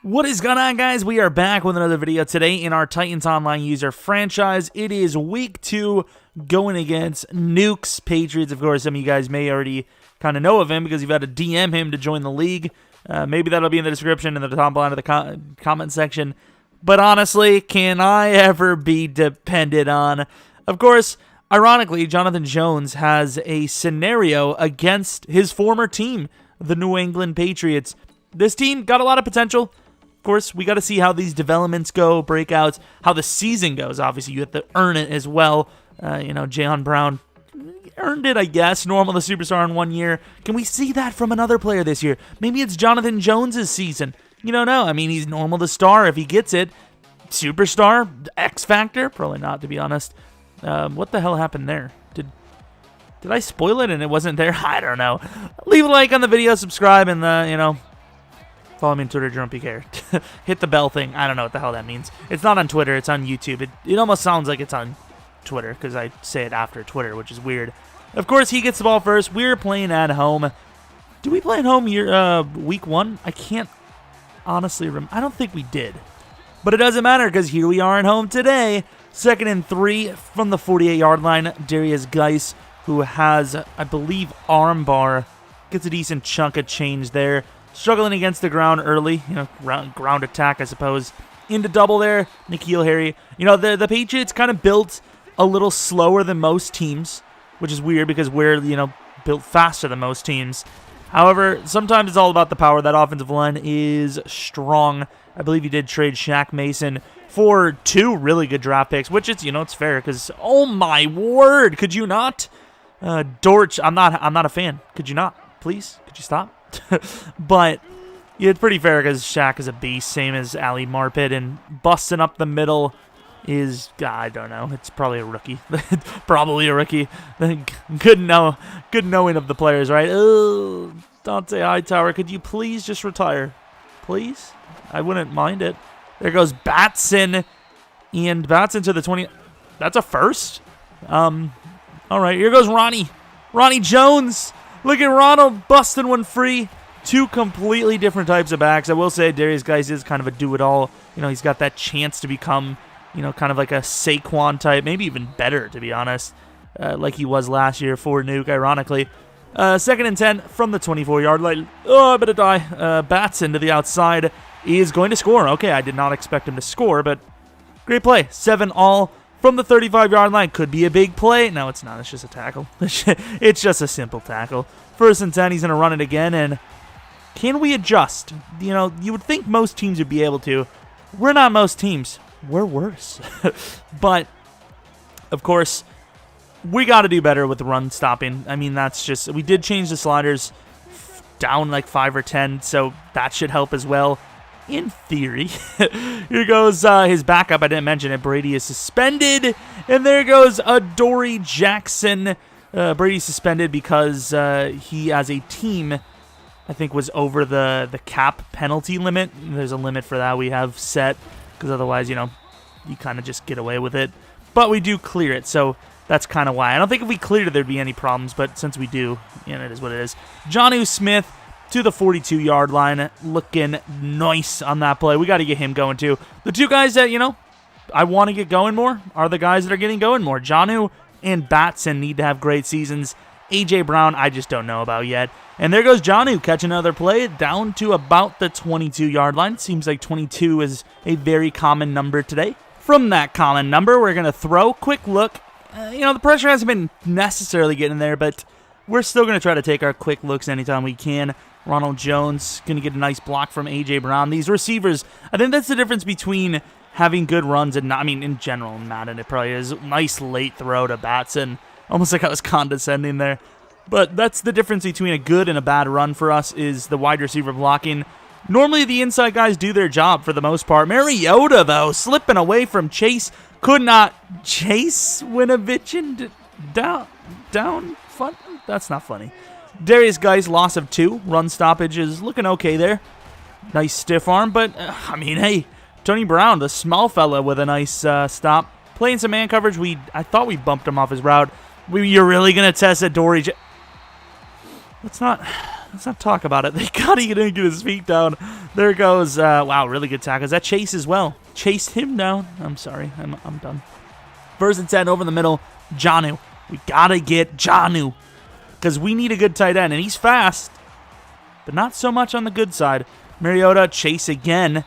What is going on, guys? We are back with another video today in our Titans Online user franchise. It is week 2 going against Nuke's Patriots. Of course, some of you guys may already kind of know of him because you've had to DM him to join the league. Maybe that'll be in the description in the top line of the comment section. But honestly, can I ever be depended on? Of course, ironically, Jonathan Jones has a scenario against his former team, the New England Patriots. This team got a lot of potential. Of course, we got to see how these developments go, breakouts, how the season goes. Obviously, you have to earn it as well. Jayon Brown earned it, I guess. Normal the superstar in 1 year. Can we see that from another player this year? Maybe it's Jonathan Jones' season. You don't know. I mean, he's normal the star if he gets it. Superstar, X Factor, probably not, to be honest. What the hell happened there? Did I spoil it and it wasn't there? I don't know. Leave a like on the video, subscribe, and follow me on Twitter, Jeromepkr. Hit the bell thing. I don't know what the hell that means. It's not on Twitter. It's on YouTube. It almost sounds like it's on Twitter because I say it after Twitter, which is weird. Of course, he gets the ball first. We're playing at home. Do we play at home week 1? I can't honestly remember. I don't think we did. But it doesn't matter because here we are at home today. 2nd and 3 from the 48-yard line. Darius Geis, who has, I believe, armbar, gets a decent chunk of change there. Struggling against the ground early, ground attack, I suppose. Into double there, N'Keal Harry. The Patriots kind of built a little slower than most teams, which is weird because we're, built faster than most teams. However, sometimes it's all about the power. That offensive line is strong. I believe he did trade Shaq Mason for 2 really good draft picks, which is, it's fair because, oh my word, could you not? Dortch, I'm not a fan. Could you not? Please? Could you stop? But yeah, it's pretty fair because Shaq is a beast, same as Ali Marpet, and busting up the middle is, I don't know, it's probably a rookie. Probably a rookie. Good knowing of the players, right? Oh, Dante Hightower, could you please just retire? Please? I wouldn't mind it. There goes Batson, and Batson to the 20. That's a first. All right, here goes Ronnie Jones. Look at Ronald busting one free. 2 completely different types of backs. I will say Darius Geis is kind of a do-it-all. He's got that chance to become, kind of like a Saquon type, maybe even better, to be honest, like he was last year for Nuke, ironically. 2nd and 10 from the 24-yard line. Oh, I better die. Batson to the outside is going to score. Okay, I did not expect him to score, but great play. 7 all. From the 35-yard line, could be a big play. No, it's not. It's just a tackle. It's just a simple tackle. 1st and 10, he's going to run it again, and can we adjust? You would think most teams would be able to. We're not most teams. We're worse. But, of course, we got to do better with the run stopping. I mean, that's just, we did change the sliders down like 5 or 10, so that should help as well. In theory. Here goes his backup. I didn't mention it. Brady is suspended. And there goes Adoree Jackson. Brady's suspended because he, as a team, I think was over the cap penalty limit. There's a limit for that we have set because otherwise, you kind of just get away with it. But we do clear it, so that's kind of why. I don't think if we cleared it, there'd be any problems, but since we do, it is what it is. Jonnu Smith to the 42-yard line, looking nice on that play. We got to get him going, too. The 2 guys that, I want to get going more are the guys that are getting going more. Jonnu and Batson need to have great seasons. A.J. Brown, I just don't know about yet. And there goes Jonnu, catching another play down to about the 22-yard line. Seems like 22 is a very common number today. From that common number, we're going to throw. Quick look. The pressure hasn't been necessarily getting there, but we're still going to try to take our quick looks anytime we can. Ronald Jones going to get a nice block from A.J. Brown. These receivers, I think that's the difference between having good runs and not, in general in Madden, it probably is. Nice late throw to Batson. Almost like I was condescending there. But that's the difference between a good and a bad run for us is the wide receiver blocking. Normally the inside guys do their job for the most part. Mariota, though, slipping away from Chase. Could not Chase Winovich down. Fun? That's not funny. Darius Geis, loss of 2. Run stoppage is looking okay there. Nice stiff arm, but, hey, Tony Brown, the small fella with a nice stop. Playing some man coverage. I thought we bumped him off his route. You're really going to test Adoree? Let's not let's not talk about it. They got to get his feet down. There goes, wow, really good tackle. Is that Chase as well? Chased him down. I'm sorry. I'm done. 1st and 10 over the middle. Jonnu. We got to get Jonnu because we need a good tight end, and he's fast, but not so much on the good side. Mariota, Chase again.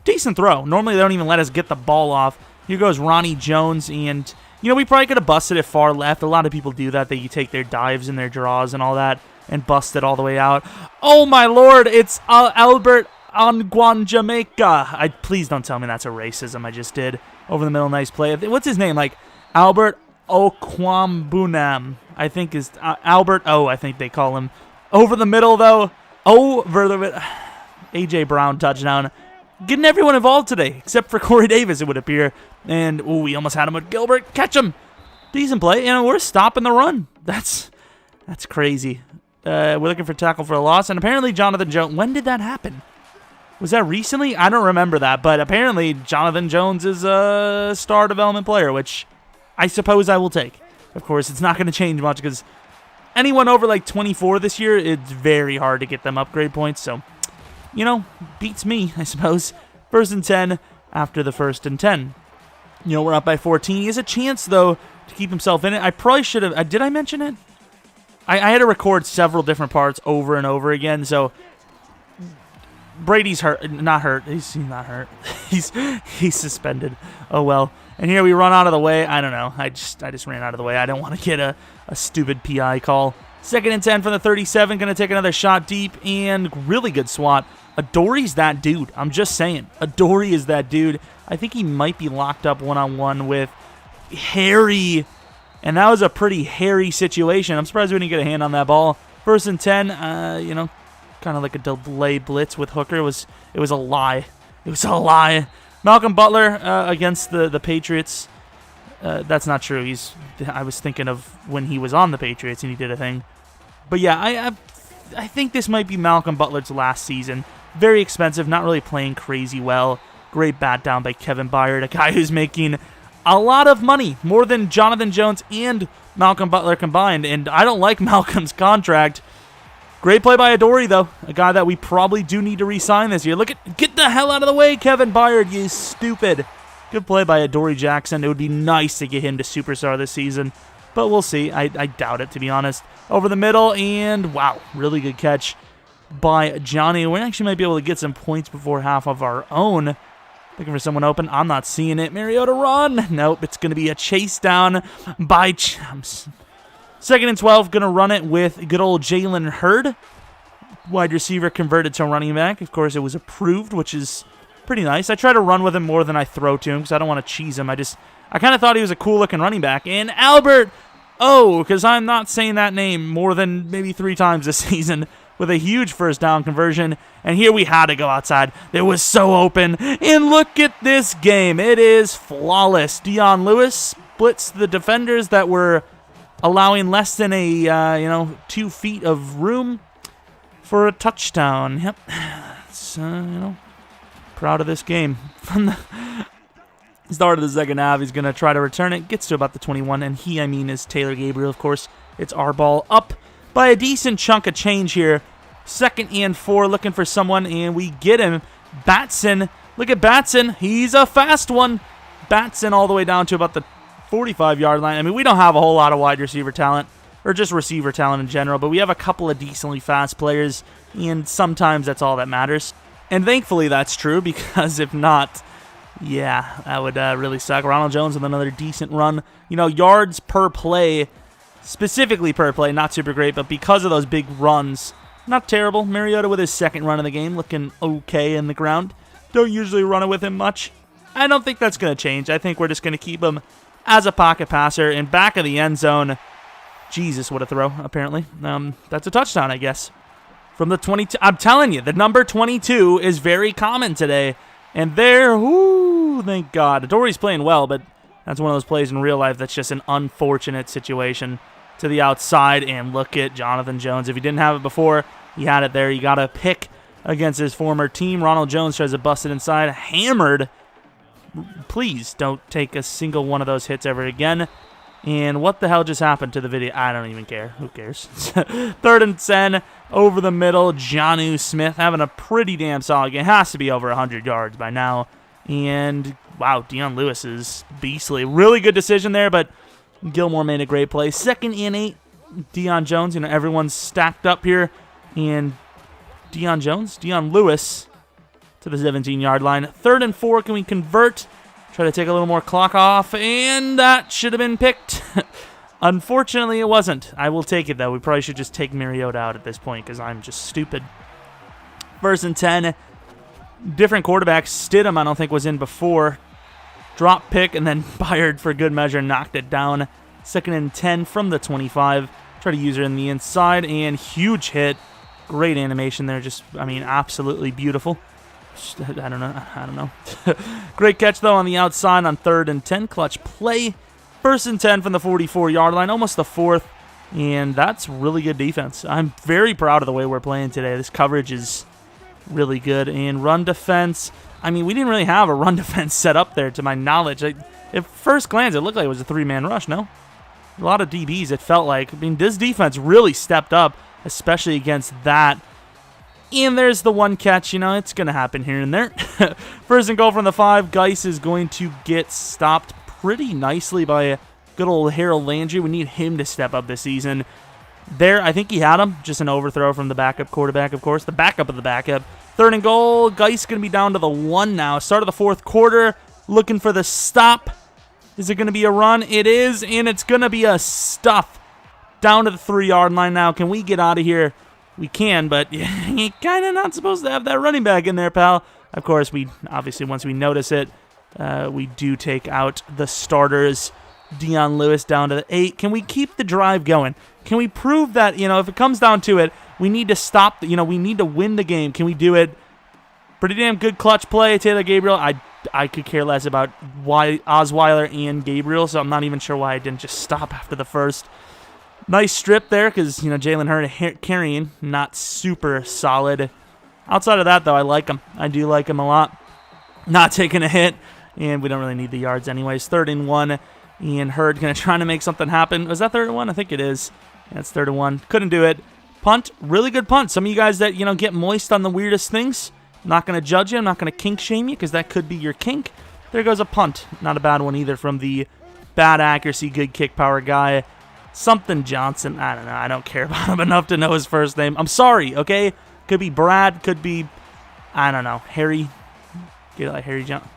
Decent throw. Normally, they don't even let us get the ball off. Here goes Ronnie Jones, and, we probably could have busted it far left. A lot of people do that. They take their dives and their draws and all that and bust it all the way out. Oh, my Lord. It's Albert Onguanjamaica. Please don't tell me that's a racism I just did. Over the middle, nice play. What's his name? Like, Albert Okwambunam, I think is Albert O, I think they call him. Over the middle, though. Over the A.J. Brown touchdown. Getting everyone involved today, except for Corey Davis, it would appear. And, we almost had him with Gilbert. Catch him. Decent play. We're stopping the run. That's crazy. We're looking for tackle for a loss. And apparently Jonathan Jones, when did that happen? Was that recently? I don't remember that. But apparently Jonathan Jones is a star development player, which I suppose I will take. Of course, it's not going to change much because anyone over like 24 this year, it's very hard to get them upgrade points. So, beats me, I suppose. 1st and 10 after the 1st and 10. We're up by 14. He has a chance, though, to keep himself in it. I probably should have. Did I mention it? I had to record several different parts over and over again, so Brady's hurt. Not hurt. He's not hurt. He's suspended. Oh, well. And here we run out of the way. I don't know. I just ran out of the way. I don't want to get a stupid PI call. 2nd and 10 from the 37. Going to take another shot deep, and really good swat. Adoree's that dude. I'm just saying. Adoree is that dude. I think he might be locked up one-on-one with Harry, and that was a pretty hairy situation. I'm surprised we didn't get a hand on that ball. 1st and 10, kind of like a delay blitz with Hooker. It was a lie. It was a lie. Malcolm Butler against the Patriots. That's not true. I was thinking of when he was on the Patriots and he did a thing. But yeah, I think this might be Malcolm Butler's last season. Very expensive, not really playing crazy well. Great bat down by Kevin Byard, a guy who's making a lot of money, more than Jonathan Jones and Malcolm Butler combined, and I don't like Malcolm's contract. Great play by Adoree, though, a guy that we probably do need to re-sign this year. Get the hell out of the way, Kevin Byard, you stupid. Good play by Adoree Jackson. It would be nice to get him to superstar this season, but we'll see. I doubt it, to be honest. Over the middle, and wow, really good catch by Johnny. We actually might be able to get some points before half of our own. Looking for someone open. I'm not seeing it. Mariota run. Nope, it's going to be a chase down by 2nd and 12. Going to run it with good old Jalen Hurd. Wide receiver converted to running back. Of course, it was approved, which is pretty nice. I try to run with him more than I throw to him because I don't want to cheese him. I kind of thought he was a cool-looking running back. And Albert, because I'm not saying that name more than maybe 3 times this season, with a huge 1st down conversion. And here we had to go outside. It was so open. And look at this game. It is flawless. Dion Lewis splits the defenders that were allowing less than a 2 feet of room for a touchdown. Yep. So, proud of this game. From the start of the second half, he's going to try to return it. Gets to about the 21, and I mean is Taylor Gabriel, of course. It's our ball up by a decent chunk of change here. 2nd and 4, looking for someone, and we get him. Batson. Look at Batson. He's a fast one. Batson all the way down to about the 45-yard line. I mean, we don't have a whole lot of wide receiver talent, or just receiver talent in general, but we have a couple of decently fast players, and sometimes that's all that matters. And thankfully that's true, because if not, yeah, that would really suck. Ronald Jones with another decent run. Yards per play, specifically per play, not super great, but because of those big runs, not terrible. Mariota with his 2nd run of the game, looking okay in the ground. Don't usually run it with him much. I don't think that's going to change. I think we're just going to keep him as a pocket passer in back of the end zone. Jesus, what a throw, apparently. That's a touchdown, I guess. From the 22. I'm telling you, the number 22 is very common today. And there, thank God. Adoree's playing well, but that's one of those plays in real life that's just an unfortunate situation. To the outside, and look at Jonathan Jones. If he didn't have it before, he had it there. He got a pick against his former team. Ronald Jones tries to bust it inside. Hammered. Please don't take a single one of those hits ever again. And what the hell just happened to the video? I don't even care. Who cares? 3rd and 10 over the middle. Jonnu Smith having a pretty damn solid game. Has to be over 100 yards by now. And, wow, Dion Lewis is beastly. Really good decision there, but Gilmore made a great play. 2nd and 8. Dion Jones. You know, everyone's stacked up here. And Dion Lewis to the 17-yard line. 3rd and 4. Can we convert? Try to take a little more clock off, and that should have been picked. Unfortunately, it wasn't. I will take it, though. We probably should just take Mariota out at this point because I'm just stupid. 1st and 10. Different quarterbacks. Stidham, I don't think, was in before. Drop pick, and then Byard for good measure knocked it down. 2nd and 10 from the 25. Try to use her in the inside, and huge hit. Great animation there. Just, I mean, absolutely beautiful. I don't know. Great catch, though, on the outside on 3rd and 10. Clutch play. 1st and 10 from the 44-yard line, almost the 4th. And that's really good defense. I'm very proud of the way we're playing today. This coverage is really good. And run defense. I mean, we didn't really have a run defense set up there, to my knowledge. At first glance, it looked like it was a 3-man rush, no? A lot of DBs, it felt like. I mean, this defense really stepped up, especially against that. And there's the one catch. You know, it's going to happen here and there. 1st and goal from the 5. Geis is going to get stopped pretty nicely by good old Harold Landry. We need him to step up this season. There, I think he had him. Just an overthrow from the backup quarterback, of course. The backup of the backup. 3rd and goal. Geis going to be down to the 1 now. Start of the 4th quarter. Looking for the stop. Is it going to be a run? It is, and it's going to be a stuff. Down to the 3-yard line now. Can we get out of here? We can, but you're kind of not supposed to have that running back in there, pal. Of course, obviously, once we notice it, we do take out the starters. Dion Lewis down to the 8. Can we keep the drive going? Can we prove that, you know, if it comes down to it, we need to stop, we need to win the game. Can we do it? Pretty damn good clutch play, Taylor Gabriel. I could care less about Osweiler and Gabriel, so I'm not even sure why I didn't just stop after the first. Nice strip there because, Jalen Hurd carrying, not super solid. Outside of that, though, I like him. I do like him a lot. Not taking a hit, and we don't really need the yards anyways. 3rd and 1, and Hurd going to try to make something happen. Was that 3rd and 1? I think it is. Yeah, it's 3rd and 1. Couldn't do it. Punt, really good punt. Some of you guys that, get moist on the weirdest things, I'm not going to judge you. I'm not going to kink shame you because that could be your kink. There goes a punt. Not a bad one either from the bad accuracy, good kick power guy. Something Johnson. I don't know. I don't care about him enough to know his first name. I'm sorry, okay? Could be Brad. Could be, I don't know, Harry. Get it like Harry Johnson.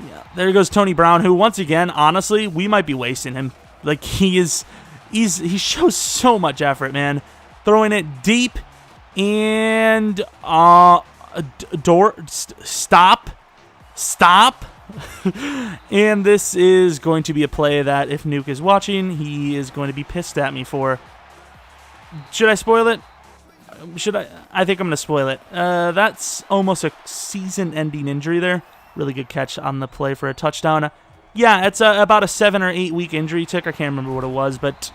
Yeah. There goes Tony Brown, who, once again, honestly, we might be wasting him. Like, he shows so much effort, man. Throwing it deep and stop. And this is going to be a play that, if Nuke is watching, he is going to be pissed at me for. Should I spoil it? I think I'm going to spoil it. That's almost a season-ending injury there. Really good catch on the play for a touchdown. Yeah, it's about a 7 or 8 week injury tick. I can't remember what it was, but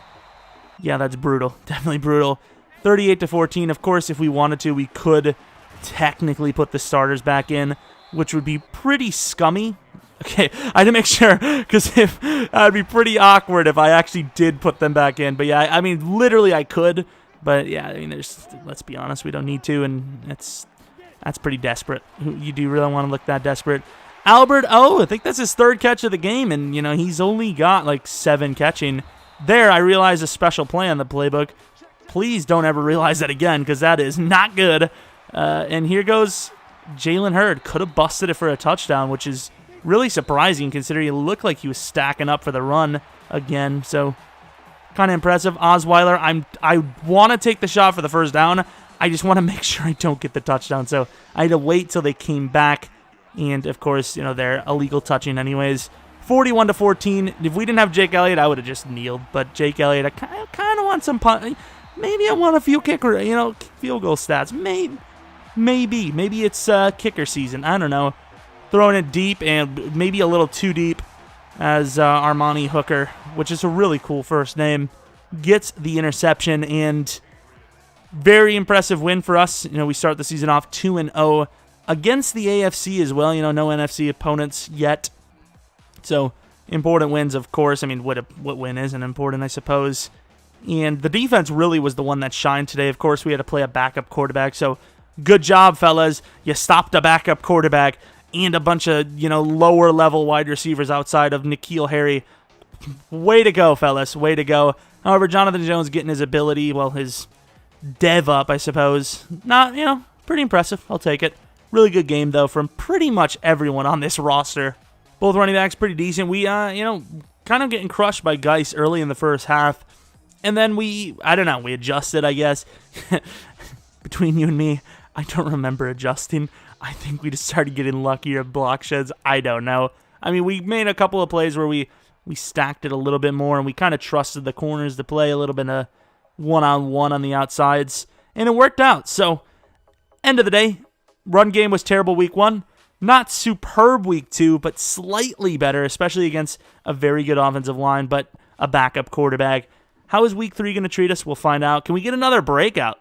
yeah, that's brutal. Definitely brutal. 38-14. Of course, if we wanted to, we could technically put the starters back in, which would be pretty scummy. Okay, I had to make sure, because that'd be pretty awkward if I actually did put them back in. But yeah, I mean, literally I could. But yeah, I mean, let's be honest, we don't need to, and that's pretty desperate. You do really want to look that desperate. Albert I think that's his 3rd catch of the game, and he's only got like 7 catching. There, I realized a special play on the playbook. Please don't ever realize that again, because that is not good. And here goes Jalen Hurd. Could have busted it for a touchdown, which is really surprising considering it looked like he was stacking up for the run again. So kind of impressive. Osweiler, I want to take the shot for the first down. I just want to make sure I don't get the touchdown. So I had to wait till they came back. And, of course, they're illegal touching anyways. 41-14. If we didn't have Jake Elliott, I would have just kneeled. But Jake Elliott, I kind of want some punt. Maybe I want a few kicker, field goal stats. Maybe it's kicker season. I don't know. Throwing it deep and maybe a little too deep as Armani Hooker, which is a really cool first name, gets the interception. And very impressive win for us. We start the season off 2-0 against the AFC as well. No NFC opponents yet. So important wins, of course. I mean, what win isn't important, I suppose. And the defense really was the one that shined today. Of course, we had to play a backup quarterback, so good job, fellas. You stopped a backup quarterback and a bunch of, lower-level wide receivers outside of N'Keal Harry. Way to go, fellas. Way to go. However, Jonathan Jones getting his ability, well, his dev up, I suppose. Not, pretty impressive. I'll take it. Really good game, though, from pretty much everyone on this roster. Both running backs pretty decent. We, kind of getting crushed by Geis early in the first half. And then we adjusted, I guess. Between you and me, I don't remember adjusting. I think we just started getting luckier at block sheds. I don't know. I mean, we made a couple of plays where we stacked it a little bit more, and we kind of trusted the corners to play a little bit of one-on-one on the outsides, and it worked out. So, end of the day, run game was terrible week 1. Not superb week 2, but slightly better, especially against a very good offensive line, but a backup quarterback. How is week 3 going to treat us? We'll find out. Can we get another breakout?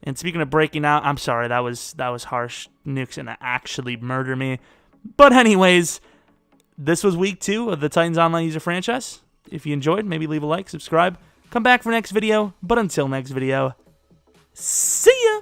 And speaking of breaking out, I'm sorry, that was harsh. Nuke's going to actually murder me. But anyways, this was week 2 of the Titans Online User Franchise. If you enjoyed, maybe leave a like, subscribe. Come back for next video. But until next video, see ya!